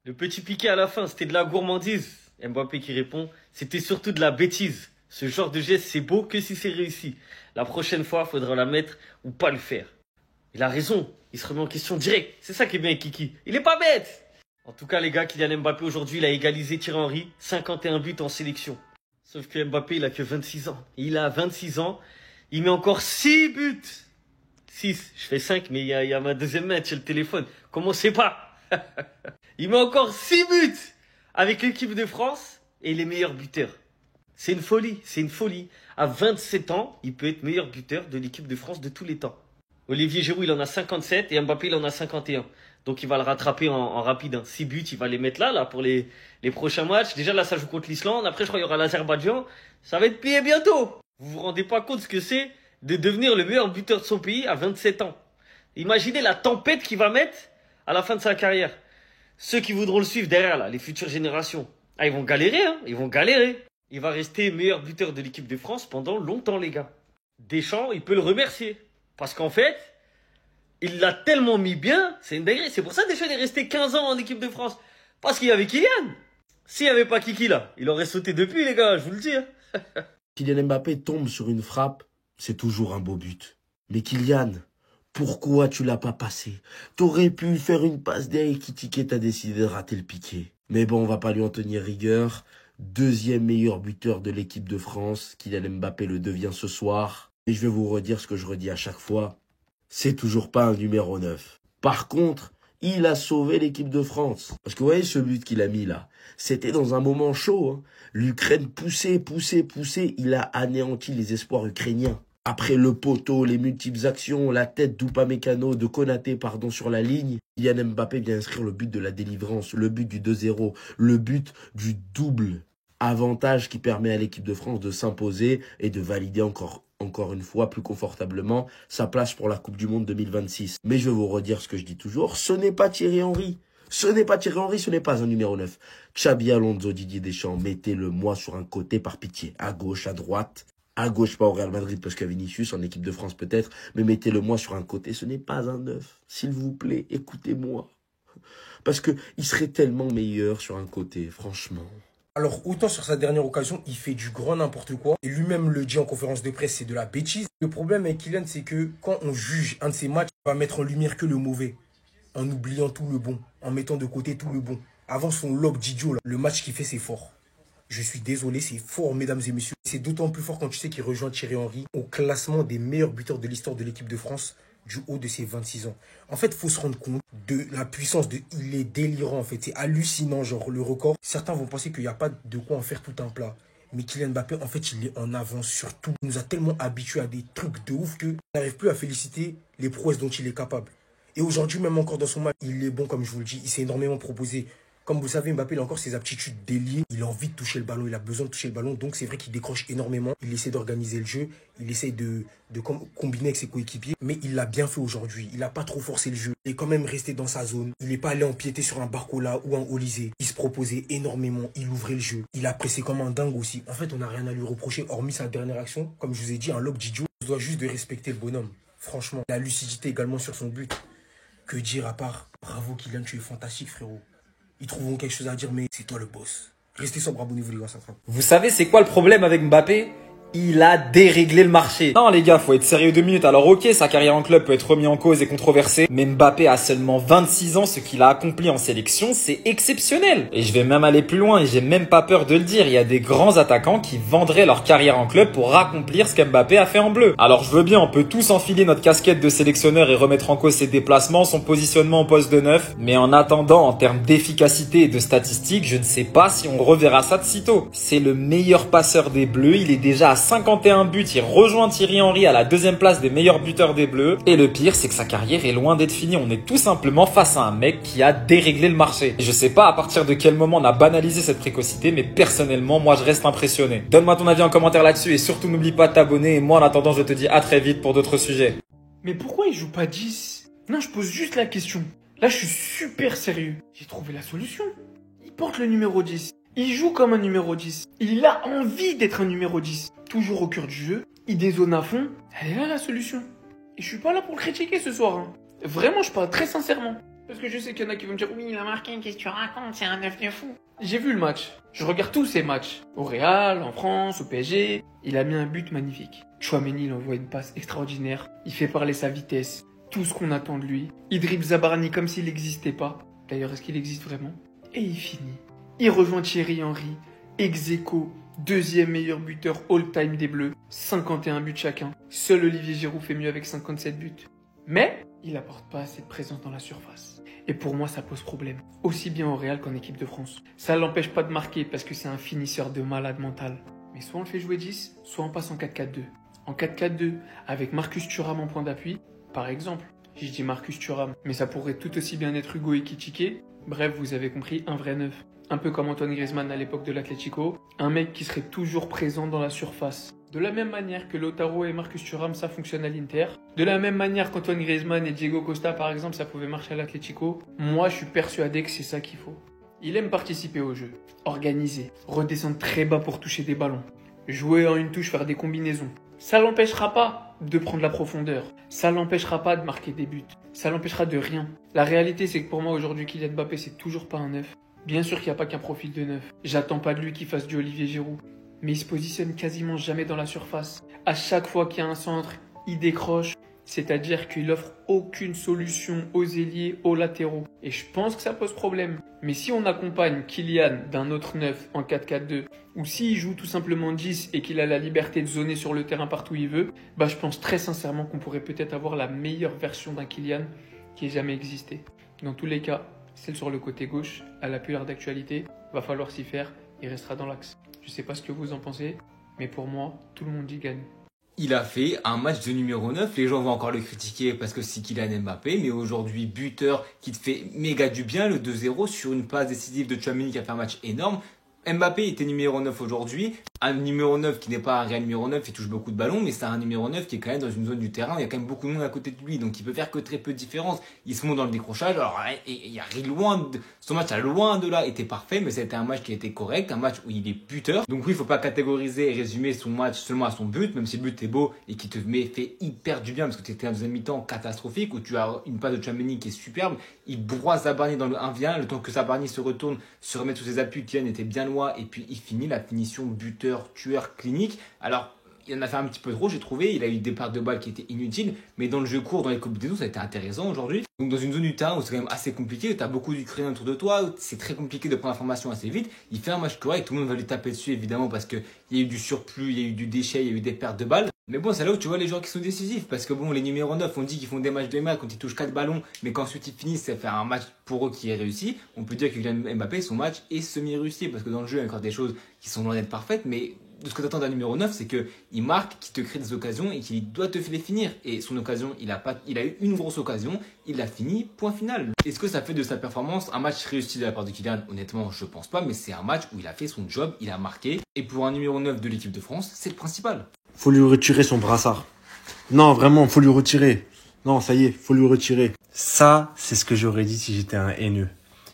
Le petit piqué à la fin, c'était de la gourmandise. Mbappé qui répond, c'était surtout de la bêtise. Ce genre de geste, c'est beau que si c'est réussi. La prochaine fois, faudra la mettre ou pas le faire. Il a raison, il se remet en question direct. C'est ça qui est bien avec Kiki. Il est pas bête. En tout cas, les gars, Kylian Mbappé aujourd'hui, il a égalisé Thierry Henry, 51 buts en sélection. Sauf que Mbappé, il a que 26 ans. Il a 26 ans, il met encore 6 buts. 6, je fais 5, mais il y a ma deuxième main sur le téléphone. Commencez pas. Il met encore 6 buts avec l'équipe de France et les meilleurs buteurs. C'est une folie, c'est une folie. À 27 ans, il peut être meilleur buteur de l'équipe de France de tous les temps. Olivier Giroud, il en a 57 et Mbappé, il en a 51. Donc il va le rattraper en rapide. 6 buts, il va les mettre là pour les prochains matchs. Déjà là, ça joue contre l'Islande. Après, je crois qu'il y aura l'Azerbaïdjan. Ça va être plié bientôt. Vous vous rendez pas compte ce que c'est de devenir le meilleur buteur de son pays à 27 ans. Imaginez la tempête qu'il va mettre à la fin de sa carrière. Ceux qui voudront le suivre derrière, là, les futures générations, ils vont galérer, hein. Ils vont galérer. Il va rester meilleur buteur de l'équipe de France pendant longtemps, les gars. Deschamps, il peut le remercier. Parce qu'en fait, il l'a tellement mis bien, c'est une dinguerie. C'est pour ça que Deschamps est resté 15 ans en équipe de France. Parce qu'il y avait Kylian. S'il n'y avait pas Kiki, là, il aurait sauté depuis, les gars, je vous le dis. Hein. Kylian Mbappé tombe sur une frappe, c'est toujours un beau but. Mais Kylian, pourquoi tu l'as pas passé? T'aurais pu faire une passe derrière Kitike, t'as décidé de rater le piqué. Mais bon, on va pas lui en tenir rigueur. Deuxième meilleur buteur de l'équipe de France, Kylian Mbappé le devient ce soir. Et je vais vous redire ce que je redis à chaque fois. C'est toujours pas un numéro 9. Par contre, il a sauvé l'équipe de France. Parce que vous voyez ce but qu'il a mis là, c'était dans un moment chaud. Hein. L'Ukraine poussait. Il a anéanti les espoirs ukrainiens. Après le poteau, les multiples actions, la tête d'Upamecano, de Konaté, sur la ligne, Kylian Mbappé vient inscrire le but de la délivrance, le but du 2-0, le but du double avantage qui permet à l'équipe de France de s'imposer et de valider encore une fois plus confortablement sa place pour la Coupe du Monde 2026. Mais je vais vous redire ce que je dis toujours, ce n'est pas Thierry Henry. Ce n'est pas Thierry Henry, ce n'est pas un numéro 9. Xabi Alonso, Didier Deschamps, mettez-le moi sur un côté par pitié, à gauche, à droite. À gauche, pas au Real Madrid, parce qu'il y a Vinicius, en équipe de France peut-être, mais mettez-le moi sur un côté, ce n'est pas un 9. S'il vous plaît, écoutez-moi. Parce que il serait tellement meilleur sur un côté, franchement. Alors, autant sur sa dernière occasion, il fait du grand n'importe quoi. Et lui-même le dit en conférence de presse, c'est de la bêtise. Le problème avec Kylian, c'est que quand on juge un de ses matchs, on va mettre en lumière que le mauvais. En oubliant tout le bon. En mettant de côté tout le bon. Avant son lob d'idiot, là, le match qu'il fait, c'est fort. Je suis désolé, c'est fort, mesdames et messieurs. C'est d'autant plus fort quand tu sais qu'il rejoint Thierry Henry au classement des meilleurs buteurs de l'histoire de l'équipe de France du haut de ses 26 ans. En fait, il faut se rendre compte de la puissance de... Il est délirant, en fait. C'est hallucinant, genre, le record. Certains vont penser qu'il n'y a pas de quoi en faire tout un plat. Mais Kylian Mbappé, en fait, il est en avance sur tout. Il nous a tellement habitués à des trucs de ouf qu'on n'arrive plus à féliciter les prouesses dont il est capable. Et aujourd'hui, même encore dans son match, il est bon, comme je vous le dis. Il s'est énormément proposé. Comme vous le savez, Mbappé, il a encore ses aptitudes d'ailier. Il a envie de toucher le ballon, il a besoin de toucher le ballon. Donc c'est vrai qu'il décroche énormément. Il essaie d'organiser le jeu. Il essaie de combiner avec ses coéquipiers. Mais il l'a bien fait aujourd'hui. Il n'a pas trop forcé le jeu. Il est quand même resté dans sa zone. Il n'est pas allé empiéter sur un Barcola ou un Olysée. Il se proposait énormément. Il ouvrait le jeu. Il a pressé comme un dingue aussi. En fait, on n'a rien à lui reprocher, hormis sa dernière action. Comme je vous ai dit, un lob d'idiot. On doit juste de respecter le bonhomme. Franchement, la lucidité également sur son but. Que dire à part, bravo Kylian, tu es fantastique frérot. Ils trouveront quelque chose à dire, mais c'est toi le boss. Restez sobre, abonnez-vous les gars, ça frappe. Vous savez c'est quoi le problème avec Mbappé? Il a déréglé le marché. Non les gars, faut être sérieux 2 minutes. Alors ok, sa carrière en club peut être remise en cause et controversée, mais Mbappé a seulement 26 ans, ce qu'il a accompli en sélection, c'est exceptionnel. Et je vais même aller plus loin et j'ai même pas peur de le dire, il y a des grands attaquants qui vendraient leur carrière en club pour accomplir ce qu'Mbappé a fait en bleu. Alors je veux bien, on peut tous enfiler notre casquette de sélectionneur et remettre en cause ses déplacements, son positionnement au poste de neuf, mais en attendant, en termes d'efficacité et de statistiques, je ne sais pas si on reverra ça de sitôt. C'est le meilleur passeur des Bleus, il est déjà à 51 buts, il rejoint Thierry Henry à la deuxième place des meilleurs buteurs des Bleus. Et le pire, c'est que sa carrière est loin d'être finie. On est tout simplement face à un mec qui a déréglé le marché. Et je sais pas à partir de quel moment on a banalisé cette précocité, mais personnellement, moi je reste impressionné. Donne-moi ton avis en commentaire là-dessus et surtout n'oublie pas de t'abonner. Et moi en attendant, je te dis à très vite pour d'autres sujets. Mais pourquoi il joue pas 10? Non, je pose juste la question. Là, je suis super sérieux. J'ai trouvé la solution. Il porte le numéro 10. Il joue comme un numéro 10. Il a envie d'être un numéro 10. Toujours au cœur du jeu. Il dézone à fond. Elle est là la solution. Et je suis pas là pour le critiquer ce soir. Hein. Vraiment, je parle très sincèrement. Parce que je sais qu'il y en a qui vont me dire, oui, il a marqué, qu'est-ce que tu racontes, c'est un œuf de fou. J'ai vu le match. Je regarde tous ces matchs. Au Real, en France, au PSG. Il a mis un but magnifique. Chouameni, il envoie une passe extraordinaire. Il fait parler sa vitesse. Tout ce qu'on attend de lui. Il dribble Zabarni comme s'il n'existait pas. D'ailleurs, est-ce qu'il existe vraiment? Et il finit. Il rejoint Thierry Henry. Ex-aequo, deuxième meilleur buteur all-time des Bleus. 51 buts chacun. Seul Olivier Giroud fait mieux avec 57 buts. Mais il n'apporte pas assez de présence dans la surface. Et pour moi, ça pose problème. Aussi bien au Real qu'en équipe de France. Ça ne l'empêche pas de marquer parce que c'est un finisseur de malade mental. Mais soit on le fait jouer 10, soit on passe en 4-4-2. En 4-4-2, avec Marcus Thuram en point d'appui, par exemple. Je dis Marcus Thuram, mais ça pourrait tout aussi bien être Hugo Ekitike. Bref, vous avez compris, un vrai neuf. Un peu comme Antoine Griezmann à l'époque de l'Atlético. Un mec qui serait toujours présent dans la surface. De la même manière que Lautaro et Marcus Thuram, ça fonctionne à l'Inter. De la même manière qu'Antoine Griezmann et Diego Costa, par exemple, ça pouvait marcher à l'Atlético. Moi, je suis persuadé que c'est ça qu'il faut. Il aime participer au jeu, organiser, redescendre très bas pour toucher des ballons, jouer en une touche, faire des combinaisons. Ça l'empêchera pas de prendre la profondeur. Ça l'empêchera pas de marquer des buts. Ça l'empêchera de rien. La réalité, c'est que pour moi, aujourd'hui, Kylian Mbappé, c'est toujours pas un neuf. Bien sûr qu'il n'y a pas qu'un profil de neuf. J'attends pas de lui qu'il fasse du Olivier Giroud. Mais il se positionne quasiment jamais dans la surface. À chaque fois qu'il y a un centre, il décroche. C'est-à-dire qu'il offre aucune solution aux ailiers, aux latéraux. Et je pense que ça pose problème. Mais si on accompagne Kylian d'un autre neuf en 4-4-2, ou s'il joue tout simplement 10 et qu'il a la liberté de zoner sur le terrain partout où il veut, bah je pense très sincèrement qu'on pourrait peut-être avoir la meilleure version d'un Kylian qui ait jamais existé. Dans tous les cas, celle sur le côté gauche, elle a plus l'air d'actualité. Va falloir s'y faire, il restera dans l'axe. Je sais pas ce que vous en pensez, mais pour moi, tout le monde y gagne. Il a fait un match de numéro 9. Les gens vont encore le critiquer parce que c'est Kylian Mbappé. Mais aujourd'hui, buteur qui te fait méga du bien, le 2-0 sur une passe décisive de Chouameni qui a fait un match énorme. Mbappé était numéro 9 aujourd'hui. Un numéro 9 qui n'est pas un réel numéro 9, il touche beaucoup de ballons, mais c'est un numéro 9 qui est quand même dans une zone du terrain. Il y a quand même beaucoup de monde à côté de lui, donc il peut faire que très peu de différence. Il se monte dans le décrochage. Alors, son match a loin de là été parfait, mais c'était un match qui était correct, un match où il est buteur. Donc oui, il faut pas catégoriser et résumer son match seulement à son but, même si le but est beau et qui te fait hyper du bien parce que tu étais dans un mi-temps catastrophique où tu as une passe de Chouameni qui est superbe. Il broie Zabarni dans le 1v1, le temps que Zabarni se retourne, se remet sous ses appuis, Kylian était bien loin et puis il finit la finition buteur, tueur, clinique. Alors, il en a fait un petit peu trop, j'ai trouvé. Il a eu des pertes de balles qui étaient inutiles. Mais dans le jeu court, dans les combinaisons, ça a été intéressant aujourd'hui. Donc, dans une zone du terrain où c'est quand même assez compliqué, tu as beaucoup d'Ukrainiens autour de toi, c'est très compliqué de prendre l'information assez vite. Il fait un match correct, tout le monde va lui taper dessus évidemment parce qu'il y a eu du surplus, il y a eu du déchet, il y a eu des pertes de balles. Mais bon, c'est là où tu vois les joueurs qui sont décisifs. Parce que bon, les numéros 9, on dit qu'ils font des matchs de merde quand ils touchent 4 ballons, mais qu'ensuite ils finissent, c'est faire un match pour eux qui est réussi. On peut dire que Kylian Mbappé, son match est semi-réussi. Parce que dans le jeu, il y a encore des choses qui sont loin d'être parfaites, mais de ce que tu attends d'un numéro 9, c'est qu'il marque, qu'il te crée des occasions et qu'il doit te les finir. Et son occasion, il a eu une grosse occasion, il l'a fini, point final. Est-ce que ça fait de sa performance un match réussi de la part de Kylian? Honnêtement, je pense pas, mais c'est un match où il a fait son job, il a marqué. Et pour un numéro 9 de l'équipe de France, c'est le principal. Faut lui retirer son brassard. Non, vraiment, faut lui retirer. Non, ça y est, faut lui retirer. Ça, c'est ce que j'aurais dit si j'étais un haineux,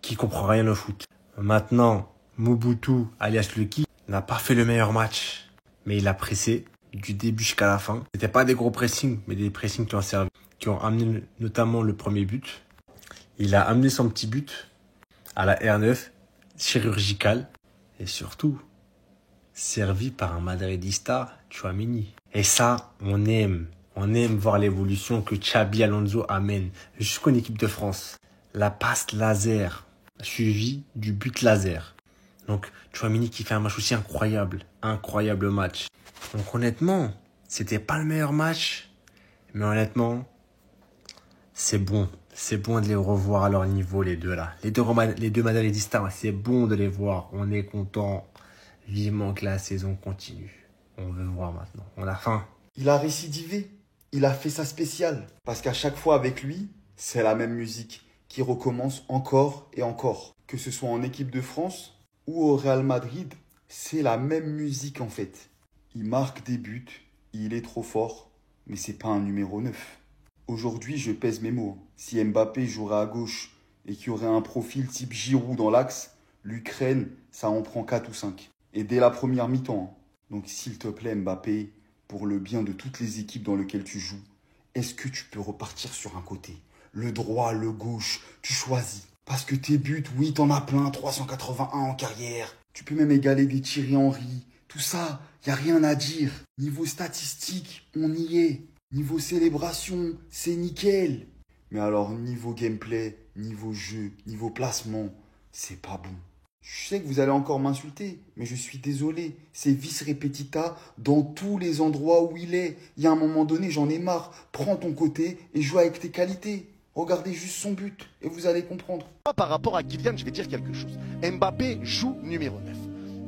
qui comprend rien au foot. Maintenant, Mobutu, alias Lucky, n'a pas fait le meilleur match. Mais il a pressé du début jusqu'à la fin. C'était pas des gros pressings, mais des pressings qui ont servi, qui ont amené notamment le premier but. Il a amené son petit but à la R9, chirurgical, et surtout, servi par un Madridista, Chouameni. Et ça, on aime voir l'évolution que Xabi Alonso amène jusqu'en équipe de France. La passe laser, suivie du but laser. Donc, Chouameni qui fait un match aussi incroyable match. Donc honnêtement, c'était pas le meilleur match, mais honnêtement, c'est bon de les revoir à leur niveau, les deux là. Les deux Madridistas, c'est bon de les voir, on est content. Vivement que la saison continue. On veut voir maintenant. On a faim. Il a récidivé. Il a fait sa spéciale. Parce qu'à chaque fois avec lui, c'est la même musique qui recommence encore et encore. Que ce soit en équipe de France ou au Real Madrid, c'est la même musique en fait. Il marque des buts, il est trop fort, mais c'est pas un numéro 9. Aujourd'hui, je pèse mes mots. Si Mbappé jouerait à gauche et qu'il y aurait un profil type Giroud dans l'axe, l'Ukraine, ça en prend 4 ou 5. Et dès la première mi-temps. Donc s'il te plaît Mbappé, pour le bien de toutes les équipes dans lesquelles tu joues, est-ce que tu peux repartir sur un côté? Le droit, le gauche, tu choisis. Parce que tes buts, oui, t'en as plein, 381 en carrière. Tu peux même égaler des Thierry Henry. Tout ça, y a rien à dire. Niveau statistique, on y est. Niveau célébration, c'est nickel. Mais alors, niveau gameplay, niveau jeu, niveau placement, c'est pas bon. Je sais que vous allez encore m'insulter, mais je suis désolé. C'est vis repetita dans tous les endroits où il est. Il y a un moment donné, j'en ai marre. Prends ton côté et joue avec tes qualités. Regardez juste son but et vous allez comprendre. Par rapport à Kylian, je vais dire quelque chose. Mbappé joue numéro 9.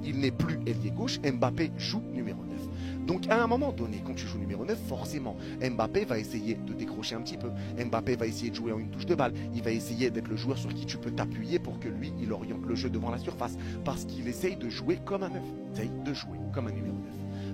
Il n'est plus ailier gauche, Mbappé joue numéro 9. Donc à un moment donné, quand tu joues numéro 9, forcément, Mbappé va essayer de décrocher un petit peu. Mbappé va essayer de jouer en une touche de balle. Il va essayer d'être le joueur sur qui tu peux t'appuyer pour que lui, il oriente le jeu devant la surface. Parce qu'il essaye de jouer comme un 9. Il essaye de jouer comme un numéro 9.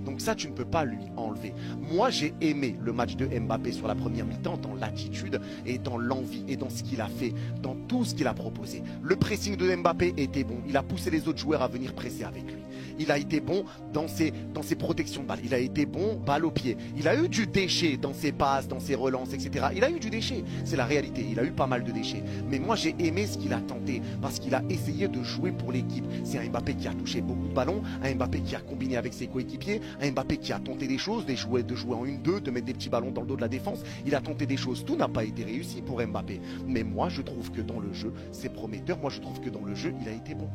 Donc ça, tu ne peux pas lui enlever. Moi, j'ai aimé le match de Mbappé sur la première mi-temps dans l'attitude et dans l'envie et dans ce qu'il a fait, dans tout ce qu'il a proposé. Le pressing de Mbappé était bon. Il a poussé les autres joueurs à venir presser avec lui. Il a été bon dans ses protections de balles. Il a été bon balle au pied. Il a eu du déchet dans ses passes, dans ses relances, etc. Il a eu du déchet. C'est la réalité. Il a eu pas mal de déchets. Mais moi, j'ai aimé ce qu'il a tenté parce qu'il a essayé de jouer pour l'équipe. C'est un Mbappé qui a touché beaucoup de ballons, un Mbappé qui a combiné avec ses coéquipiers, un Mbappé qui a tenté des choses, de jouer en 1-2, de mettre des petits ballons dans le dos de la défense. Il a tenté des choses. Tout n'a pas été réussi pour Mbappé. Mais moi, je trouve que dans le jeu, c'est prometteur. Moi, je trouve que dans le jeu, il a été bon.